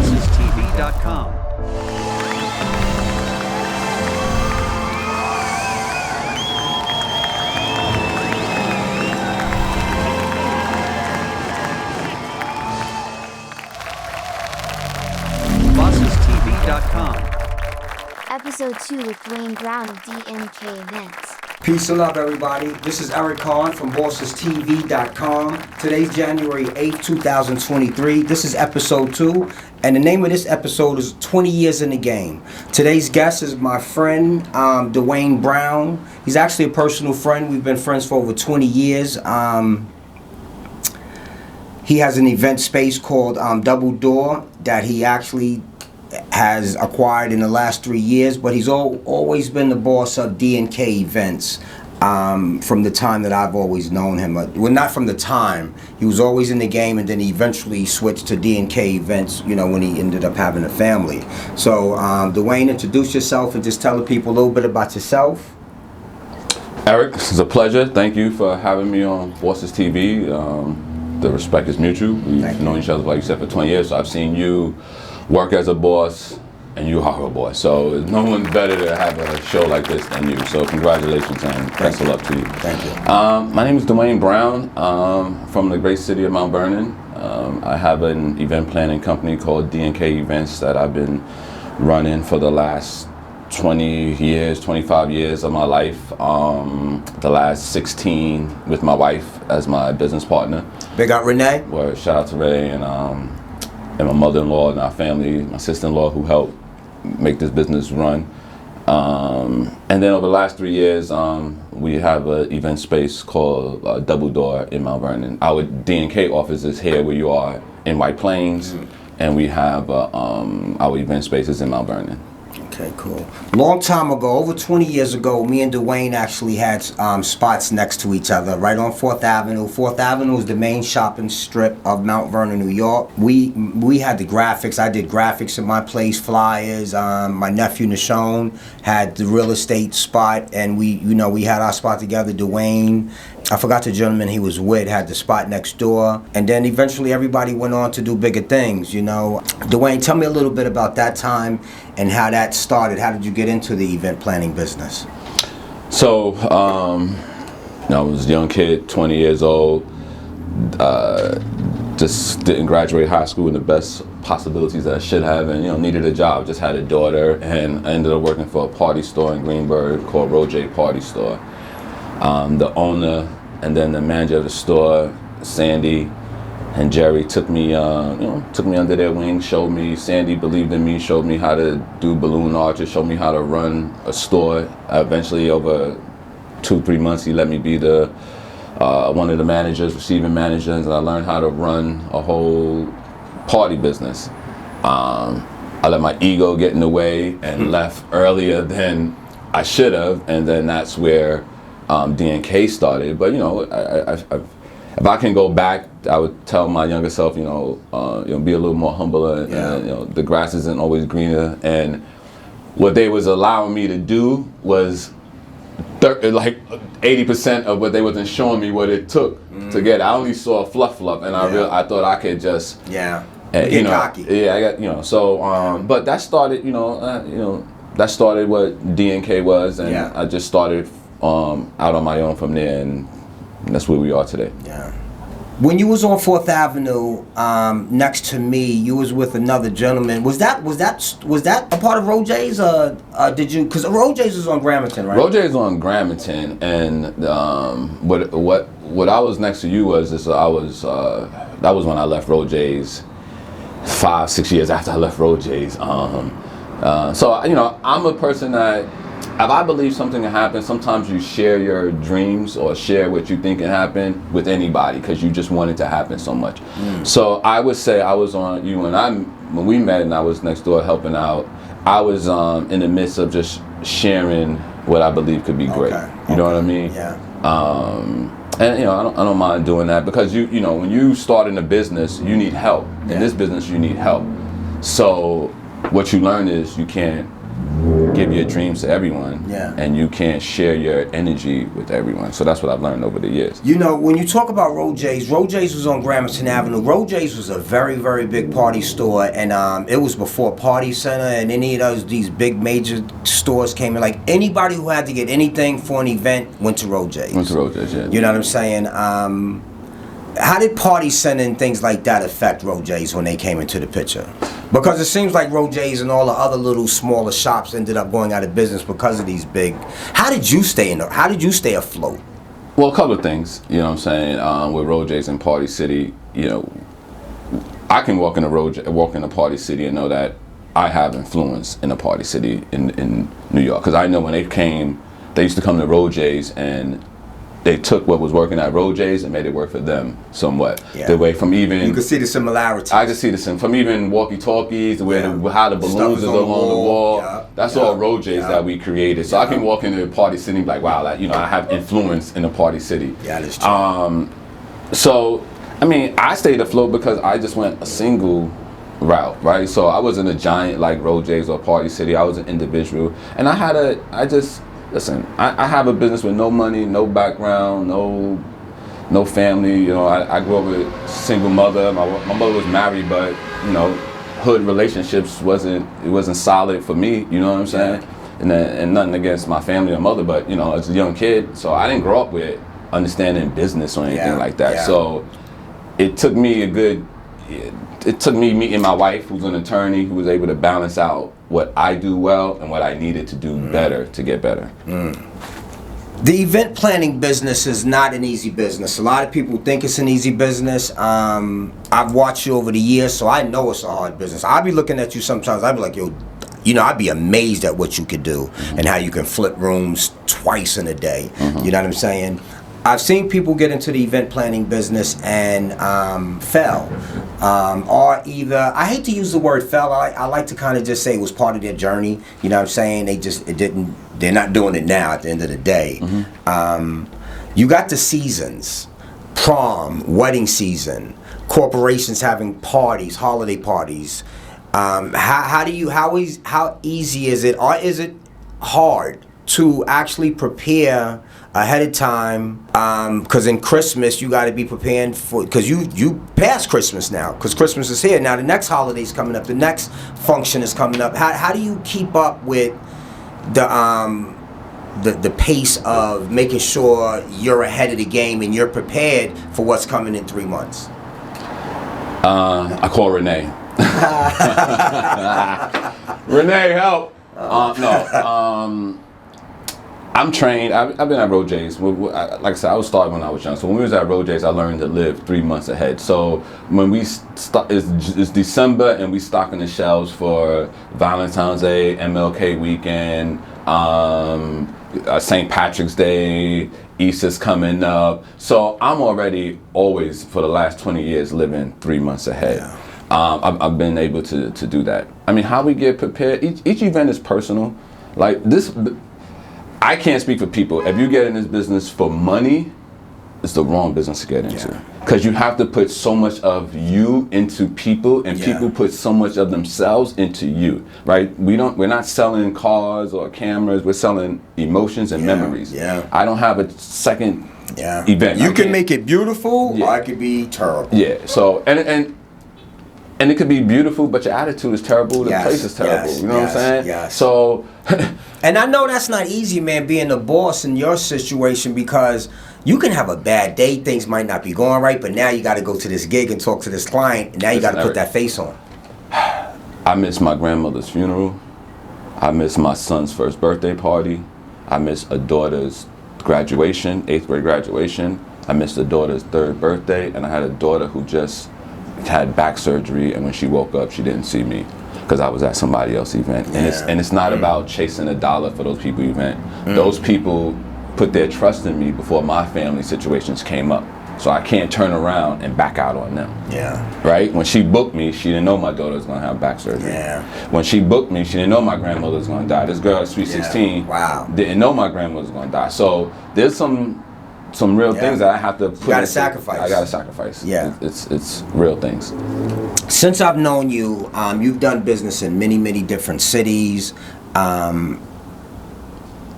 BossesTV.com. BossesTV.com. Episode 2 with Dwayne Brown of DNK Events. Peace and love, everybody. This is Eric Kahn from BossesTV.com. Today's January 8th, 2023. This is episode 2, and the name of this episode is 20 Years in the Game. Today's guest is my friend, Dwayne Brown. He's actually a personal friend. We've been friends for over 20 years. He has an event space called Double Door that he actually has acquired in the last 3 years, but he's always been the boss of DNK Events from the time that I've always known him. Well, not from the time. He was always in the game, and then he eventually switched to DNK Events, you know, when he ended up having a family. So, Dwayne, introduce yourself and just tell the people a little bit about yourself. Eric, this is a pleasure. Thank you for having me on Bosses TV. The respect is mutual. We've known each other, like you said, for 20 years, so I've seen you work as a boss, and you are a boss. So no one's better to have a show like this than you. So congratulations and best of luck to you. Thank you. My name is Dwayne Brown from the great city of Mount Vernon. I have an event planning company called DNK Events that I've been running for the last 20 years, 25 years of my life. The last 16 with my wife as my business partner. Big up Renee. Well, shout out to Renee and my mother-in-law and our family, my sister-in-law who helped make this business run. And then over the last 3 years, we have an event space called Double Door in Mount Vernon. Our DNK office is here where you are in White Plains, and we have our event spaces in Mount Vernon. Okay, cool. Long time ago, over 20 years ago, me and Dwayne actually had spots next to each other, right on 4th Avenue. 4th Avenue is the main shopping strip of Mount Vernon, New York. We had the graphics. I did graphics in my place, flyers. My nephew Nashon had the real estate spot, and we had our spot together. Dwayne, I forgot the gentleman he was with, had the spot next door. And then eventually everybody went on to do bigger things, you know. Dwayne, tell me a little bit about that time and how that started. How did you get into the event planning business? So, I was a young kid, 20 years old, just didn't graduate high school in the best possibilities that I should have, and needed a job. Just had a daughter, and I ended up working for a party store in Greenburgh called Roger Party Store. The owner and then the manager of the store, Sandy and Jerry, took me under their wing, showed me. Sandy believed in me, showed me how to do balloon arches, showed me how to run a store. Eventually, over 2-3 months, he let me be the one of the managers, receiving managers, and I learned how to run a whole party business. I let my ego get in the way and left earlier than I should have, and then that's where DNK started. But if I can go back, I would tell my younger self, be a little more humble, and the grass isn't always greener. And what they was allowing me to do was like 80% of what they wasn't showing me what it took to get. I only saw fluff, and I thought I could just get cocky. Yeah, I got So, but that started that started what DNK was, and I just started out on my own from there, and that's where we are today. Yeah. When you was on 4th Avenue, next to me, you was with another gentleman. Was that a part of Roger's? Did you? Because Roger's is on Gramerton, right? Roger's on Gramerton, and what I was next to you was that was when I left Roger's 5-6 years after I left Roger's. So I'm a person that, if I believe something can happen, sometimes you share your dreams or share what you think can happen with anybody because you just want it to happen so much. So I would say I was on you when we met and I was next door helping out. I was in the midst of just sharing what I believe could be great. You know what I mean? Yeah. And I don't mind doing that because when you start in a business, you need help. In this business, you need help. So what you learn is you can't give your dreams to everyone, Yeah. and you can't share your energy with everyone. So that's what I've learned over the years. You know, when you talk about Rojays was on Gramerton Avenue. Rojays was a very, very big party store, and it was before Party Center and any of these big major stores came in. Like, anybody who had to get anything for an event went to Rojays. Went to Rojays, yeah. You know what I'm saying? How did Party Center and things like that affect Rojays when they came into the picture? Because it seems like Rojays and all the other little smaller shops ended up going out of business because of these big. How did you stay how did you stay afloat? Well, a couple of things, you know what I'm saying, with Rojays and Party City, you know, I can walk in a Party City and know that I have influence in a Party City in New York. Because I know when they used to come to Rojays and they took what was working at Rojays and made it work for them somewhat. Yeah. The way from even... You can see the similarities. I can see from even walkie-talkies, the way how the balloons is along the wall. Yeah. That's all Rojays that we created. So I can walk into a Party City and be like, wow, you know, I have influence in a Party City. Yeah, that's true. So, I mean, I stayed afloat because I just went a single route, right? So I wasn't a giant like Rojays or Party City. I was an individual. And listen, I have a business with no money, no background, no family. You know, I grew up with a single mother. My mother was married, but you know, hood relationships wasn't solid for me. You know what I'm saying? And nothing against my family or mother, but you know, as a young kid, so I didn't grow up with understanding business or anything like that. Yeah. So it took me meeting my wife, who's an attorney, who was able to balance out what I do well and what I needed to do better to get better. The event planning business is not an easy business. A lot of people think it's an easy business. I've watched you over the years, so I know it's a hard business. I'll be looking at you sometimes, I'll be like, yo, you know, I'd be amazed at what you could do and how you can flip rooms twice in a day. You know what I'm saying? I've seen people get into the event planning business and fail, or either, I hate to use the word fail, I like to kind of just say it was part of their journey. You know what I'm saying? They're not doing it now at the end of the day. You got the seasons, prom, wedding season, corporations having parties, holiday parties. How easy is it, or is it hard to actually prepare ahead of time? Because in Christmas you got to be preparing for, because you passed Christmas now, because Christmas is here now. The next holiday's coming up, the next function is coming up. How do you keep up with the pace of making sure you're ahead of the game and you're prepared for what's coming in 3 months? I call Renee. Renee, help. I'm trained. I've been at Rojays. Like I said, I was started when I was young. So when we was at Rojays, I learned to live 3 months ahead. So when we it's December and we stocking the shelves for Valentine's Day, MLK weekend, St. Patrick's Day, Easter's coming up. So I'm already always, for the last 20 years, living 3 months ahead. Yeah. I've been able to do that. I mean, how we get prepared, each event is personal. Like this, I can't speak for people. If you get in this business for money, it's the wrong business to get into. Because you have to put so much of you into people, and people put so much of themselves into you, right? We're not selling cars or cameras, we're selling emotions and memories. I don't have a second event. You can make it beautiful, or it could be terrible. So, and it could be beautiful, but your attitude is terrible, the place is terrible, you know what I'm saying? So, and I know that's not easy, man, being a boss in your situation, because you can have a bad day, things might not be going right, but now you got to go to this gig and talk to this client, and now you got to put that face on. I miss my grandmother's funeral. I miss my son's first birthday party. I miss a daughter's graduation, 8th grade graduation. I missed a daughter's 3rd birthday, and I had a daughter who just had back surgery, and when she woke up, she didn't see me because I was at somebody else's event. And it's not about chasing a dollar for those people event. Those people put their trust in me before my family situations came up. So I can't turn around and back out on them. Right? When she booked me, she didn't know my daughter was gonna have back surgery. When she booked me, she didn't know my grandmother was gonna die. This girl at Sweet 16 didn't know my grandmother was gonna die. So there's some real things that I have to put. You gotta sacrifice. I gotta sacrifice. It's real things. Since I've known you, you've done business in many different cities.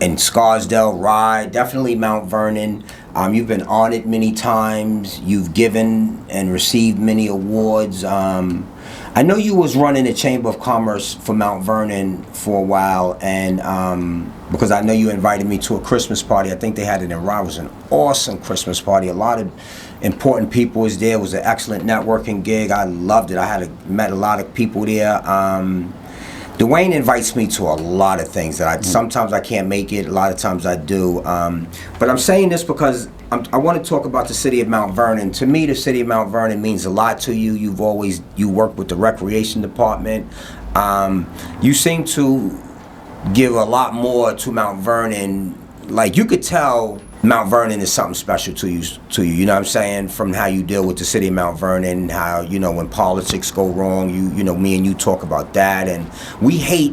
in Scarsdale, Rye, definitely Mount Vernon. You've been honored many times. You've given and received many awards. I know you was running the Chamber of Commerce for Mount Vernon for a while, and because I know you invited me to a Christmas party. I think they had it in Rye. It was an awesome Christmas party. A lot of important people was there. It was an excellent networking gig. I loved it. I met a lot of people there. Dwayne invites me to a lot of things that sometimes I can't make it, a lot of times I do. But I'm saying this because I want to talk about the city of Mount Vernon. To me, the city of Mount Vernon means a lot to you. You work with the recreation department. You seem to give a lot more to Mount Vernon. Like, you could tell Mount Vernon is something special to you, you know what I'm saying? From how you deal with the city of Mount Vernon, how, you know, when politics go wrong, you know, me and you talk about that, and we hate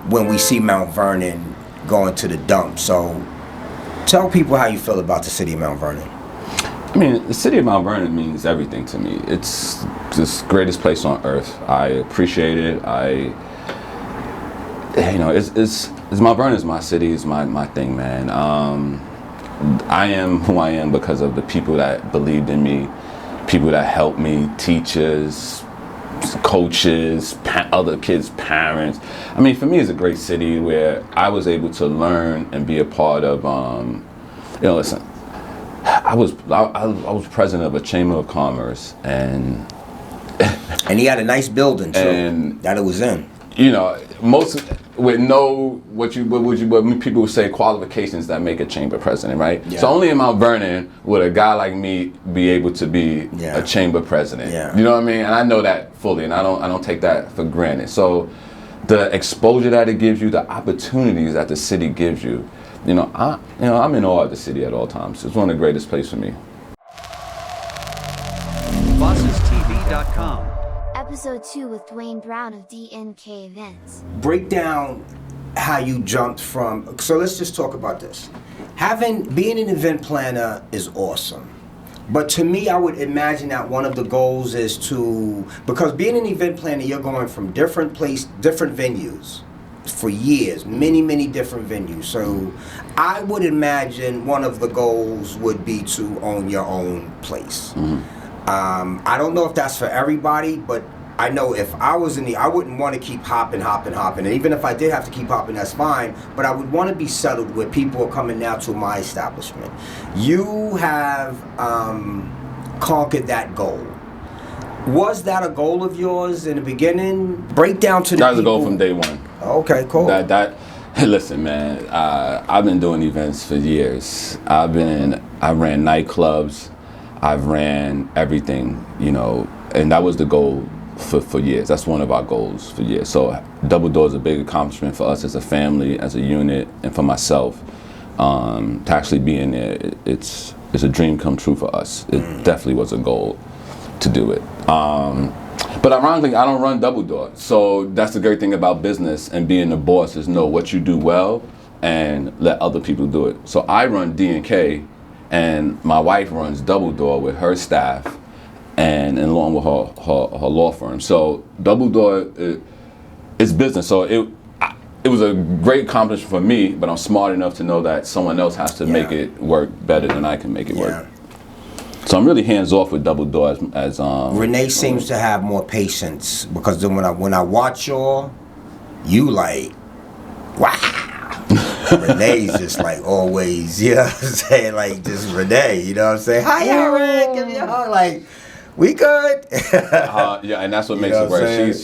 when we see Mount Vernon going to the dump. So tell people how you feel about the city of Mount Vernon. I mean, the city of Mount Vernon means everything to me. It's the greatest place on earth. I appreciate it. You know, it's Mount Vernon is my city, it's my thing, man. I am who I am because of the people that believed in me, people that helped me, teachers, coaches, other kids' parents. I mean, for me, it's a great city where I was able to learn and be a part of. You know, listen, I was president of a Chamber of Commerce, and he had a nice building too, and that it was in. You know, most with no what people would say qualifications that make a chamber president, right? Yeah. So only in Mount Vernon would a guy like me be able to be a chamber president. Yeah. You know what I mean? And I know that fully, and I don't take that for granted. So the exposure that it gives you, the opportunities that the city gives you, I'm in awe of the city at all times. It's one of the greatest places for me. BossesTV.com. Episode 2 with Dwayne Brown of DNK Events. Break down how you jumped from, so let's just talk about this. Being an event planner is awesome. But to me, I would imagine that one of the goals is because being an event planner, you're going from different venues for years, many different venues. So I would imagine one of the goals would be to own your own place. Mm-hmm. I don't know if that's for everybody, but I know if I was I wouldn't want to keep hopping. And even if I did have to keep hopping, that's fine. But I would want to be settled where people are coming now to my establishment. You have conquered that goal. Was that a goal of yours in the beginning? Break down to the That was a goal from day one. Okay, cool. Listen, man, I've been doing events for years. I ran nightclubs. I've ran everything, you know, and that was the goal for years. That's one of our goals for years. So Double Door is a big accomplishment for us as a family, as a unit, and for myself. To actually be in there, it's a dream come true for us. It definitely was a goal to do it. But ironically, I don't run Double Door. So that's the great thing about business and being the boss is know what you do well and let other people do it. So I run DNK, and my wife runs Double Door with her staff and along with her law firm. So Double Door is business. So it was a great accomplishment for me, but I'm smart enough to know that someone else has to make it work better than I can make it work. So I'm really hands off with Double Door as Renee seems to have more patience, because then when I watch y'all, you like, wow. Renee's just like always, you know what I'm saying? Like just Renee, you know what I'm saying? Hi, Aaron, give me a hug. Like, we good? Yeah, and that's what makes it work.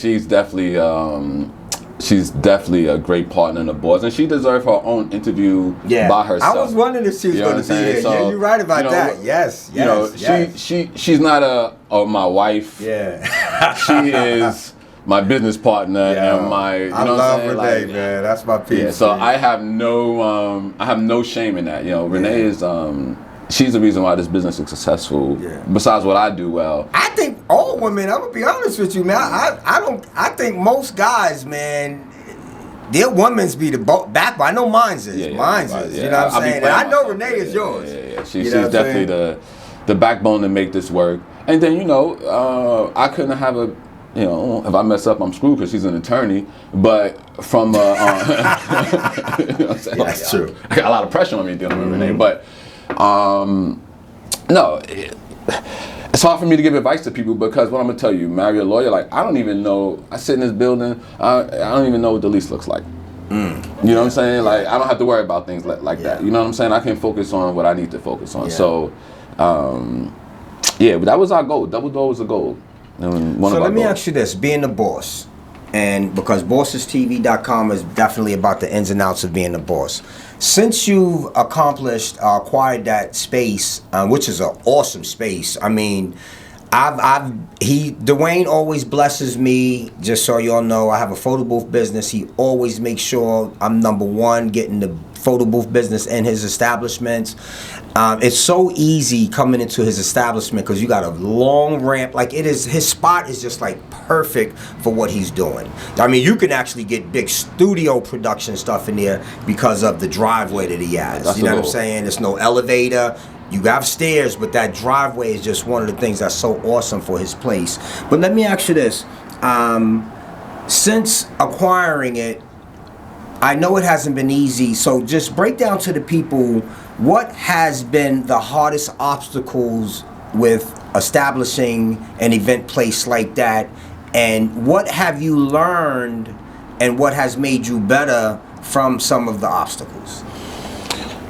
She's definitely a great partner in the boards, and she deserves her own interview by herself. I was wondering if she was going to be here. So, yeah, you're right about that. Yes, she's not my wife. Yeah, she is my business partner and my. I love Renee, man. That's my piece. Yeah, so I have no shame in that. You know, Renee is she's the reason why this business is successful. Yeah. Besides what I do well. I think all women, I'm gonna be honest with you, man. I think most guys, man, their women's be the backbone. I know mine's is. You know what I'm saying? And I know Renee is yours. Yeah. She's definitely the backbone to make this work. And then, I couldn't have you know, if I mess up, I'm screwed because she's an attorney. But from, you know what I'm saying? Yeah, that's true. I got a lot of pressure on me dealing with Renee. But no, it's hard for me to give advice to people because what I'm gonna tell you, marry a lawyer, like I don't even know. I sit in this building, I don't even know what the lease looks like. You know what I'm saying? Like I don't have to worry about things like that. You know what I'm saying? I can focus on what I need to focus on. So, yeah, but that was our goal. Double Door was a goal. And so let me ask you this: being the boss, and because bossestv.com is definitely about the ins and outs of being the boss. Since you've acquired that space, which is an awesome space. I mean, Dwayne always blesses me. Just so y'all know, I have a photo booth business. He always makes sure I'm #1 getting the photo booth business in his establishments. It's so easy coming into his establishment because you got a long ramp. Like it is, his spot is just like perfect for what he's doing. I mean, you can actually get big studio production stuff in there because of the driveway that he has. That's you know what I'm saying? There's no elevator. You got stairs, but that driveway is just one of the things that's so awesome for his place. But let me ask you this. Since acquiring it, I know it hasn't been easy, so just break down to the people what has been the hardest obstacles with establishing an event place like that, and what have you learned and what has made you better from some of the obstacles?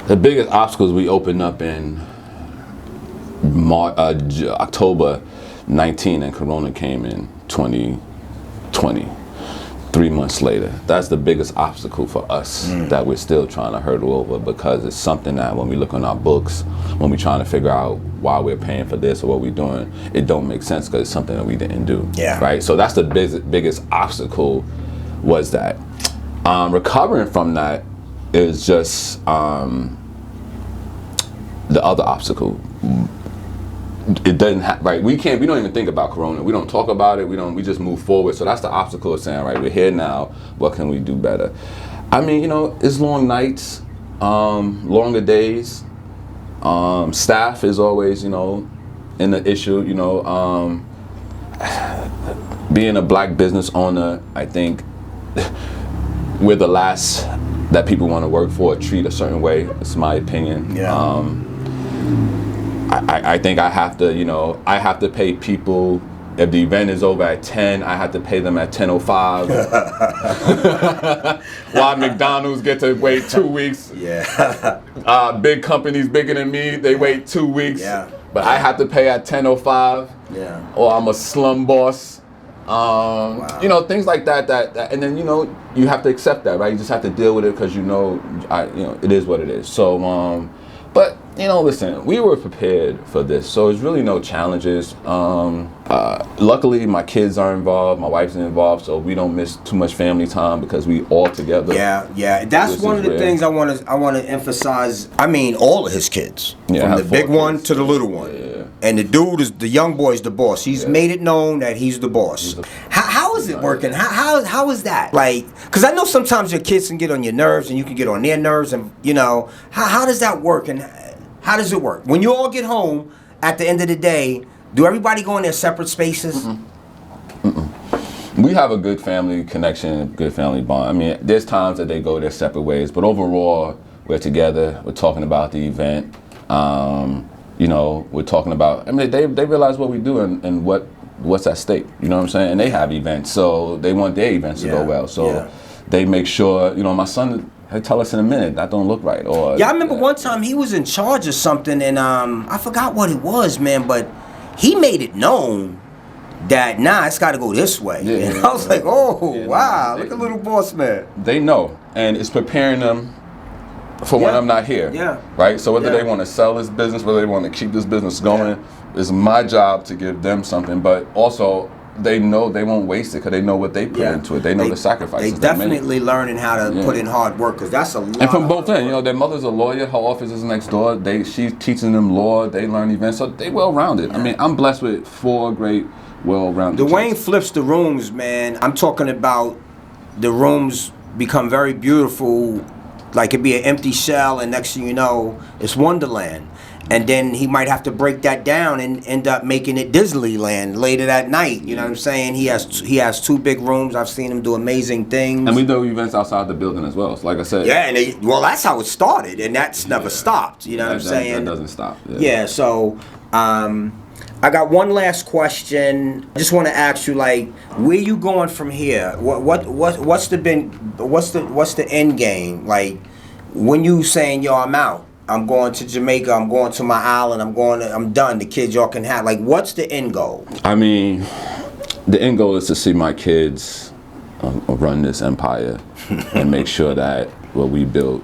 The biggest obstacles we opened up in October 19 and Corona came in 2020. 3 months later. That's the biggest obstacle for us that we're still trying to hurdle over because it's something that when we look on our books, when we're trying to figure out why we're paying for this or what we're doing, it don't make sense because it's something that we didn't do. Yeah. Right? So that's the biggest obstacle was that. Recovering from that is just the other obstacle. It doesn't have, right, we don't even think about Corona. We don't talk about it. We just move forward. So that's the obstacle of saying, right, we're here now. What can we do better? I mean, you know, it's long nights, longer days. Staff is always, you know, in the issue, you know. Being a black business owner, I think we're the last that people want to work for or treat a certain way. It's my opinion. Yeah. I think I have to, you know, I have to pay people. If the event is over at 10, I have to pay them at 10:05. While McDonald's get to wait 2 weeks. Yeah. Big companies bigger than me, they wait 2 weeks. Yeah. But I have to pay at 10:05. Yeah. Or I'm a slum boss. Wow. You know, things like that, and then, you know, you have to accept that, right? You just have to deal with it because you know, it is what it is. So, but, you know, listen, we were prepared for this, so there's really no challenges. Luckily, my kids are involved, my wife's involved, so we don't miss too much family time because we all together. Yeah. That's one of the things I want to emphasize. I mean, all of his kids, from the big one to the little one. Yeah. And the dude the young boy is the boss. He's made it known that he's the boss. How is it working? How is that? Like, because I know sometimes your kids can get on your nerves and you can get on their nerves, and you know, how does that work? And how does it work? When you all get home at the end of the day, do everybody go in their separate spaces? We have a good family connection, good family bond. I mean, there's times that they go their separate ways, but overall, we're together. We're talking about the event. You know, we're talking about, I mean, they realize what we do and what's at stake. You know what I'm saying? And they have events, so they want their events to go well. So they make sure, you know, my son, he'll tell us in a minute, that don't look right. Or I remember one time he was in charge of something, and I forgot what it was, man, but he made it known that, nah, it's got to go this way. And I was like, oh, wow, look at little boss man. They know, and it's preparing them for when I'm not here. Right? So whether they want to sell this business, whether they want to keep this business going, it's my job to give them something, but also they know they won't waste it because they know what they put into it. They know the sacrifices. They definitely learning how to put in hard work, because that's a lot. And from both ends, you know, their mother's a lawyer. Her office is next door. She's teaching them law. They learn events, so they well-rounded. I mean, I'm blessed with 4 great, well-rounded Dwayne kids. flips the rooms, man. I'm talking about the rooms become very beautiful. Like it'd be an empty shell, and next thing you know, it's Wonderland. And then he might have to break that down and end up making it Disneyland later that night. You know what I'm saying? He has 2 big rooms. I've seen him do amazing things. And we do events outside the building as well. So like I said. Yeah, and well, that's how it started, and that's never stopped. You know what I'm saying? That doesn't stop. Yeah. So, I got one last question. I just want to ask you, like, where you going from here? What's the end game? Like, when you saying, yo, I'm out. I'm going to Jamaica, I'm going to my island, I'm done, the kids y'all can have. Like, what's the end goal? I mean, the end goal is to see my kids run this empire and make sure that what we built,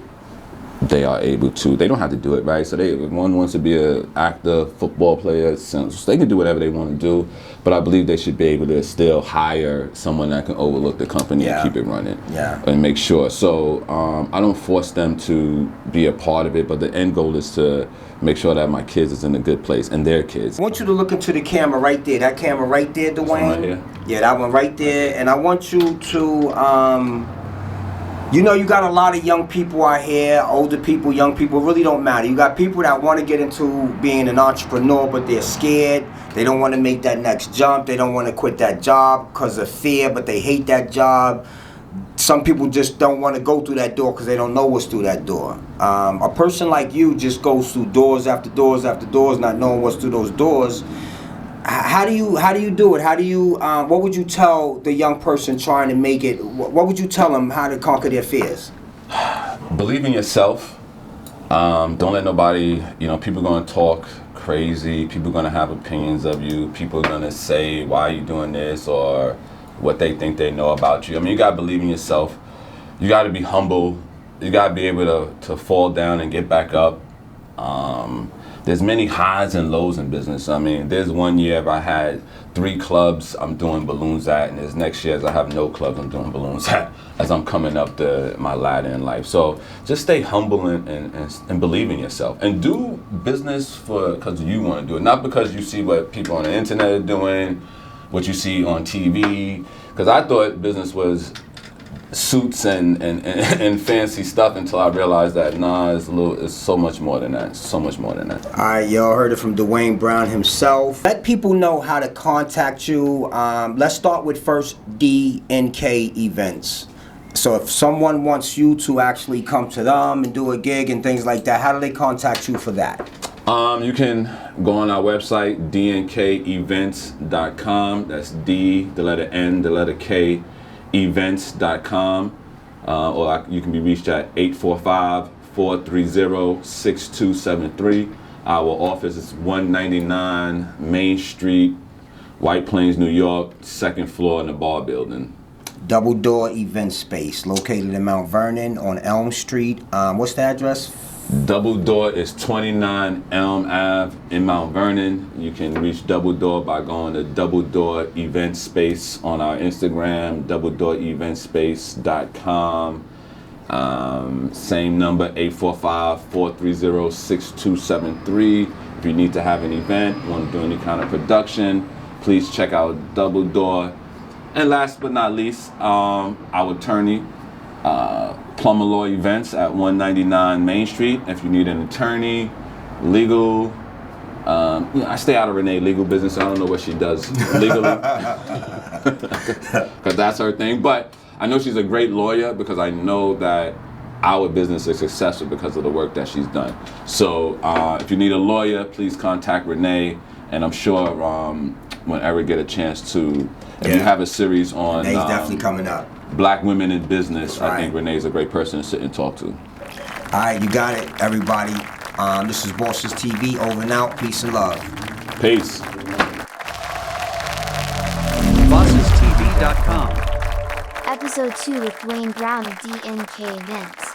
they are able to. They don't have to do it, right? So if one wants to be an actor, football player, so they can do whatever they want to do, but I believe they should be able to still hire someone that can overlook the company and keep it running and make sure. So I don't force them to be a part of it, but the end goal is to make sure that my kids is in a good place and their kids. I want you to look into the camera right there. That camera right there, Dwayne. Right here? Yeah, that one right there. And I want you to you know, you got a lot of young people out here, older people, young people, it really don't matter. You got people that want to get into being an entrepreneur, but they're scared. They don't want to make that next jump. They don't want to quit that job because of fear, but they hate that job. Some people just don't want to go through that door because they don't know what's through that door. A person like you just goes through doors after doors after doors, not knowing what's through those doors. How do you do it? How do you? What would you tell the young person trying to make it? What would you tell them how to conquer their fears? Believe in yourself. Don't let nobody. You know, people are gonna talk crazy. People are gonna have opinions of you. People are gonna say, "Why are you doing this?" or what they think they know about you. I mean, you gotta believe in yourself. You gotta be humble. You gotta be able to fall down and get back up. There's many highs and lows in business. I mean, there's one year I had 3 clubs I'm doing balloons at, and there's next year I have no clubs I'm doing balloons at as I'm coming up my ladder in life. So just stay humble and believe in yourself. And do business because you want to do it, not because you see what people on the internet are doing, what you see on TV. Because I thought business was suits and fancy stuff until I realized that it's so much more than that. So much more than that. Alright, y'all heard it from Dwayne Brown himself. Let people know how to contact you. Let's start with first DNK events. So if someone wants you to actually come to them and do a gig and things like that, how do they contact you for that? You can go on our website, dnkevents.com. That's D, the letter N, the letter K, events.com, or you can be reached at 845-430-6273. Our office is 199 Main Street, White Plains, New York, 2nd floor in the bar building. Double Door Event Space, located in Mount Vernon on Elm Street. What's the address? Double Door is 29 Elm Ave in Mount Vernon. You can reach Double Door by going to Double Door Event Space on our Instagram, doubledooreventspace.com. Same number, 845-430-6273. If you need to have an event, want to do any kind of production, please check out Double Door. And last but not least, our attorney, Plumber Law Events at 199 Main Street. If you need an attorney, legal, I stay out of Renee legal business. So I don't know what she does legally, because that's her thing. But I know she's a great lawyer because I know that our business is successful because of the work that she's done. So if you need a lawyer, please contact Renee, and I'm sure whenever you get a chance to, if you have a series on Renee's definitely coming up. Black women in business, right. I think Renee's a great person to sit and talk to. Alright, you got it, everybody. This is Bosses TV, over and out. Peace and love. Peace. BossesTV.com. Episode 2 with Dwayne Brown of DNK Events.